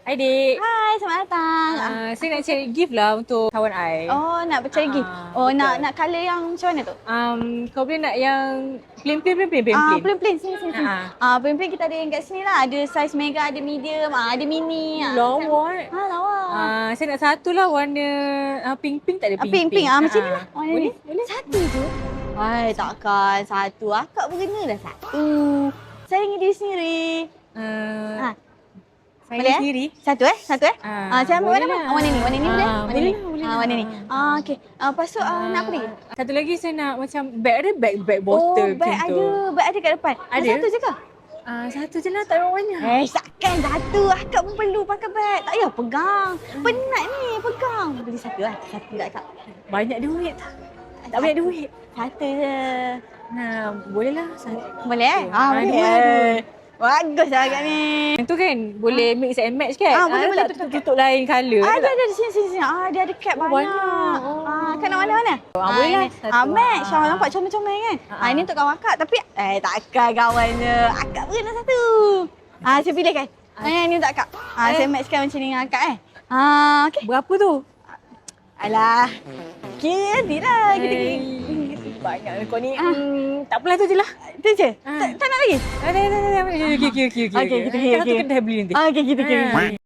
Hai Dik. Hai, selamat datang. Saya nak cari gift lah untuk kawan I. Oh, nak cari gift. Oh, betul. nak colour yang macam mana tu? Kau boleh nak yang plain. Plain. Sini. Plain kita ada yang kat sini lah. Ada saiz mega, ada medium, ada mini. Lawa. Lawa. Saya nak satu lah warna pink tak ada pink. Macam ni lah. Warna Boleh? ni. Satu je. Hai, takkan satu. Akak pun kena dah satu. Saya ingin diri sendiri. Saya Boleh, sendiri. Satu. Saya ambil boleh warna lah. mana? Warna ni boleh? Boleh lah. Warna ni. Okey. Lepas tu nak apa lagi? Satu lagi saya nak macam bag botol macam bag tu. Bag ada kat depan. Ada? Satu je ke? Satu je lah, tak banyak. Takkan satu. Akak pun perlu pakai bag. Tak payah pegang. Penat ni pegang. Beli satu lah. Satu kat akak. Banyak duit tak? Tak banyak duit. Satu je. Boleh lah. Boleh boleh. Dua. Bagus lah akak ni. Yang tu kan boleh mix and match kan? Boleh. Tak tutup lain colour. Ada sini. Dia ada cap banyak. Kan nak mana? Boleh lah. Match. Nampak comel-comel kan? Ini untuk kawan akak tapi takkan kawannya. Akak pun kena satu. Saya pilih kan? Ini untuk akak. Saya matchkan macam ni dengan akak okey. Berapa tu? Alah. Kira nanti lah. Kita Banyak kau ni. Tak apalah tu je lah. tu je. Tak nak lagi? Okey. Okey, kita kira. Satu kedai beli nanti. Okey, kita kira.